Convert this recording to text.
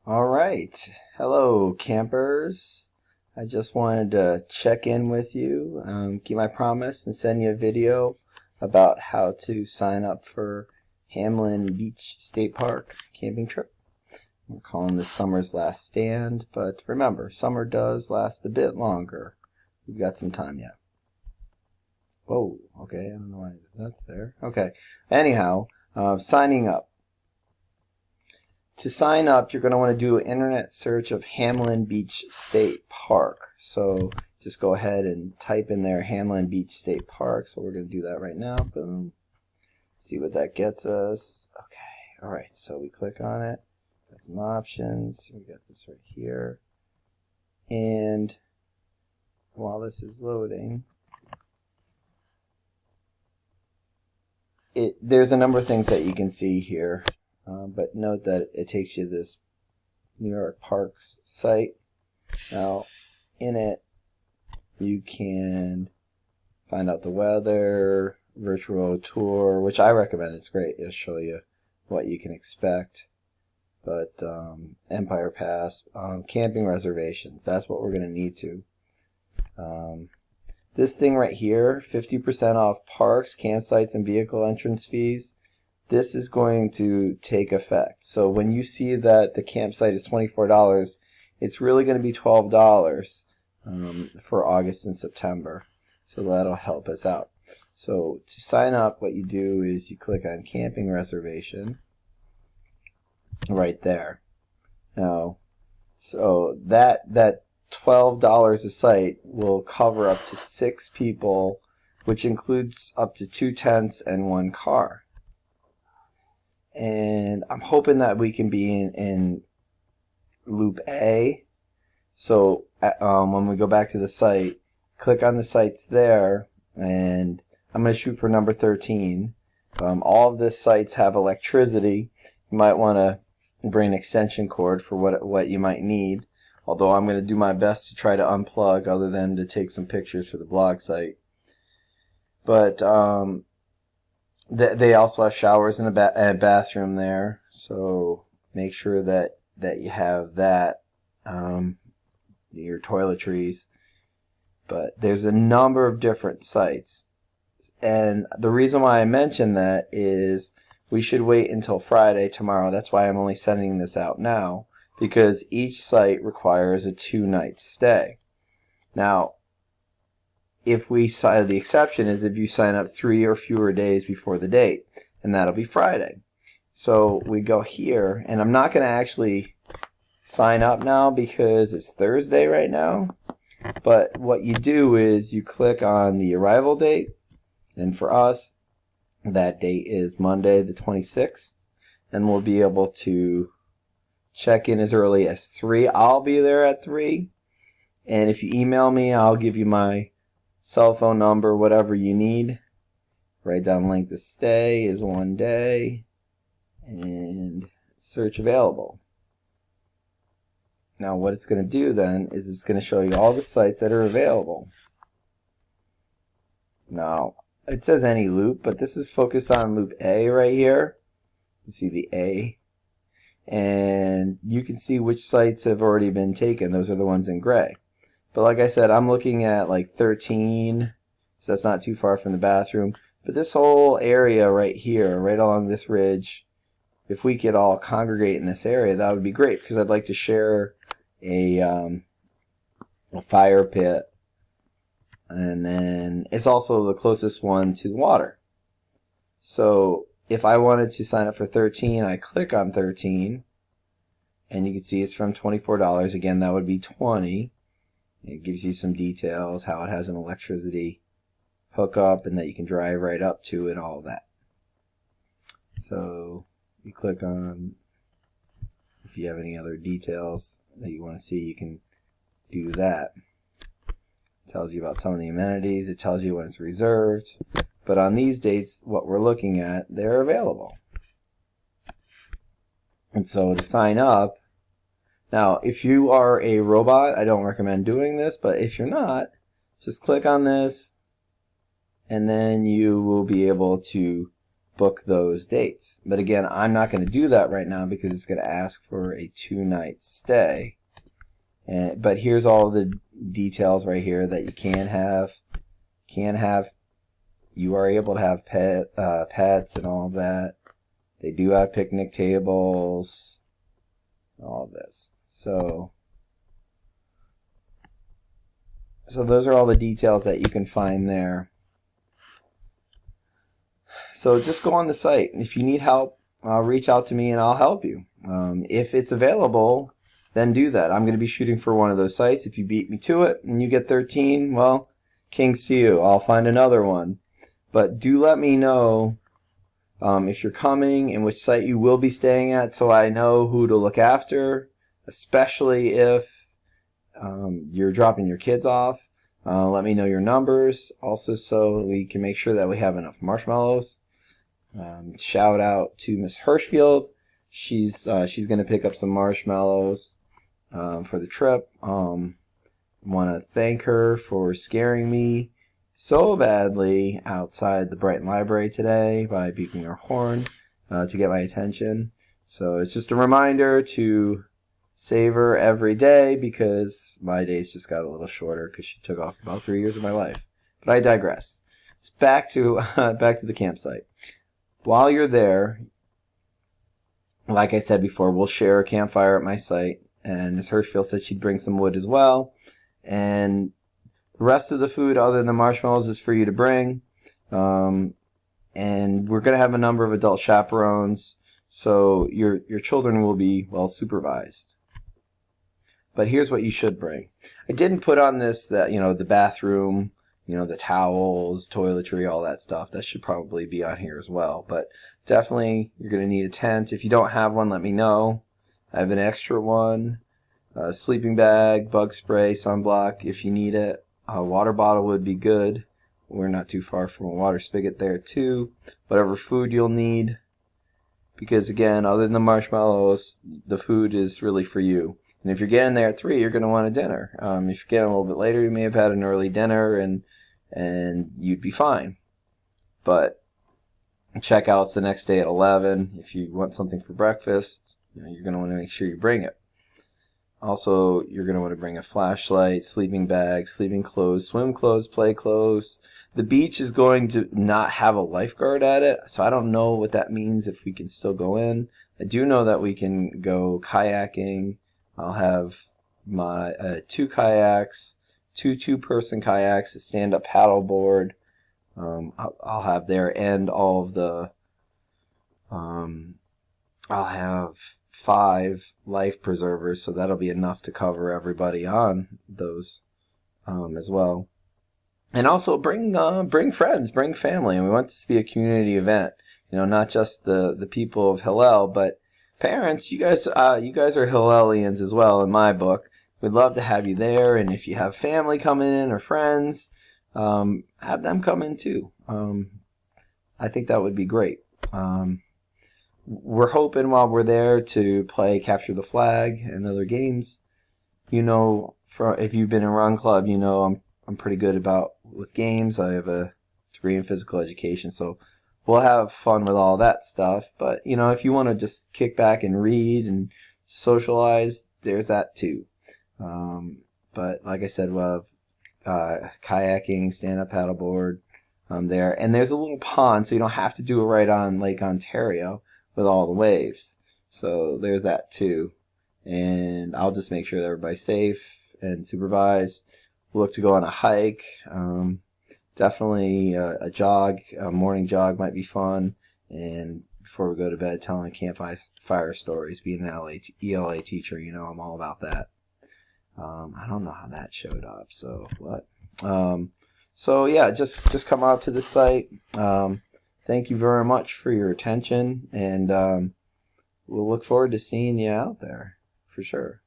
All right. Hello, campers. I just wanted to check in with you, keep my promise, and send you a video about how to sign up for Hamlin Beach State Park camping trip. We're calling this summer's last stand, but remember, summer does last a bit longer. We've got some time yet. Whoa, okay, I don't know why that's there. Okay, anyhow, signing up. To sign up, you're going to want to do an internet search of Hamlin Beach State Park. So just go ahead and type in there Hamlin Beach State Park. So we're going to do that right now. Boom. See what that gets us. Okay. All right. So we click on it. Got some options. We got this right here. And while this is loading, there's a number of things that you can see here. But note that it takes you to this New York Parks site. Now, in it, you can find out the weather, virtual tour, which I recommend. It's great. It'll show you what you can expect. But Empire Pass, camping reservations, that's what we're going to need to. This thing right here, 50% off parks, campsites, and vehicle entrance fees. This is going to take effect. So when you see that the campsite is $24, it's really going to be $12 for August and September. So that'll help us out. So to sign up, what you do is you click on camping reservation right there. Now, so that $12 a site will cover up to 6 people, which includes up to 2 tents and 1 car. And I'm hoping that we can be in Loop A. So when we go back to the site, click on the sites there, and I'm going to shoot for number 13. All of the sites have electricity. You might want to bring an extension cord for what you might need. Although I'm going to do my best to try to unplug, other than to take some pictures for the blog site. But they also have showers and a bathroom there, so make sure that you have that, your toiletries. But there's a number of different sites, and the reason why I mention that is we should wait until Friday, tomorrow. That's why I'm only sending this out now, because each site requires a 2-night stay. Now, the exception is if you sign up 3 or fewer days before the date, and that'll be Friday. So we go here, and I'm not going to actually sign up now because it's Thursday right now. But what you do is you click on the arrival date, and for us, that date is Monday the 26th, and we'll be able to check in as early as 3. I'll be there at 3, and if you email me, I'll give you my cell phone number, whatever you need. Write down length of stay is 1 day, and search available. Now what it's going to do then is it's going to show you all the sites that are available. Now it says any loop, but this is focused on loop A right here. You see the A, and you can see which sites have already been taken. Those are the ones in gray. But like I said, I'm looking at like 13, so that's not too far from the bathroom. But this whole area right here, right along this ridge, if we could all congregate in this area, that would be great, because I'd like to share a fire pit. And then it's also the closest one to the water. So if I wanted to sign up for 13, I click on 13, and you can see it's from $24. Again, that would be 20. It gives you some details, how it has an electricity hookup and that you can drive right up to and all of that. So you click on, if you have any other details that you want to see, you can do that. It tells you about some of the amenities. It tells you when it's reserved. But on these dates, what we're looking at, they're available. And so to sign up, now, if you are a robot, I don't recommend doing this, but if you're not, just click on this, and then you will be able to book those dates. But again, I'm not going to do that right now because it's going to ask for a 2-night stay. But here's all the details right here that you can have. You are able to have pets and all of that. They do have picnic tables, all of this. So those are all the details that you can find there. So just go on the site. If you need help, reach out to me and I'll help you. If it's available, then do that. I'm going to be shooting for one of those sites. If you beat me to it and you get 13, well, kings to you. I'll find another one. But do let me know if you're coming and which site you will be staying at so I know who to look after, especially if you're dropping your kids off. Let me know your numbers also so we can make sure that we have enough marshmallows. Shout out to Miss Hirschfield. She's going to pick up some marshmallows for the trip. Want to thank her for scaring me so badly outside the Brighton Library today by beeping her horn to get my attention. So it's just a reminder to savor every day because my days just got a little shorter because she took off about 3 years of my life. But I digress. It's back to the campsite. While you're there, like I said before, we'll share a campfire at my site. And Ms. Hirschfield said she'd bring some wood as well. And the rest of the food, other than the marshmallows, is for you to bring. And we're going to have a number of adult chaperones, so your children will be well supervised. But here's what you should bring. I didn't put on this that, the bathroom, the towels, toiletry, all that stuff. That should probably be on here as well. But definitely, you're going to need a tent. If you don't have one, let me know. I have an extra one. A sleeping bag, bug spray, sunblock if you need it. A water bottle would be good. We're not too far from a water spigot there too. Whatever food you'll need. Because again, other than the marshmallows, the food is really for you. And if you're getting there at 3, you're going to want a dinner. If you're getting a little bit later, you may have had an early dinner and you'd be fine. But checkout's the next day at 11. If you want something for breakfast, you're going to want to make sure you bring it. Also, you're going to want to bring a flashlight, sleeping bag, sleeping clothes, swim clothes, play clothes. The beach is going to not have a lifeguard at it, so I don't know what that means if we can still go in. I do know that we can go kayaking. I'll have my 2 kayaks, 2 two-person kayaks, a stand-up paddleboard. I'll have there and all of the. I'll have 5 life preservers, so that'll be enough to cover everybody on those as well. And also bring friends, bring family. And we want this to be a community event. Not just the people of Hillel, but parents. You guys are Hillelians as well in my book. We'd love to have you there. And if you have family coming in or friends, have them come in too. I think that would be great. We're hoping while we're there to play Capture the Flag and other games. If you've been in Run Club, I'm pretty good with games. I have a degree in physical education, so we'll have fun with all that stuff. But, if you want to just kick back and read and socialize, there's that too. But like I said, we'll have kayaking, stand-up paddleboard there. And there's a little pond, so you don't have to do it right on Lake Ontario with all the waves. So there's that too. And I'll just make sure that everybody's safe and supervised. We'll look to go on a hike. Definitely a jog, a morning jog might be fun. And before we go to bed, telling campfire stories. Being an ELA teacher, I'm all about that. I don't know how that showed up, so what? So yeah, just come out to the site. Thank you very much for your attention, and we'll look forward to seeing you out there, for sure.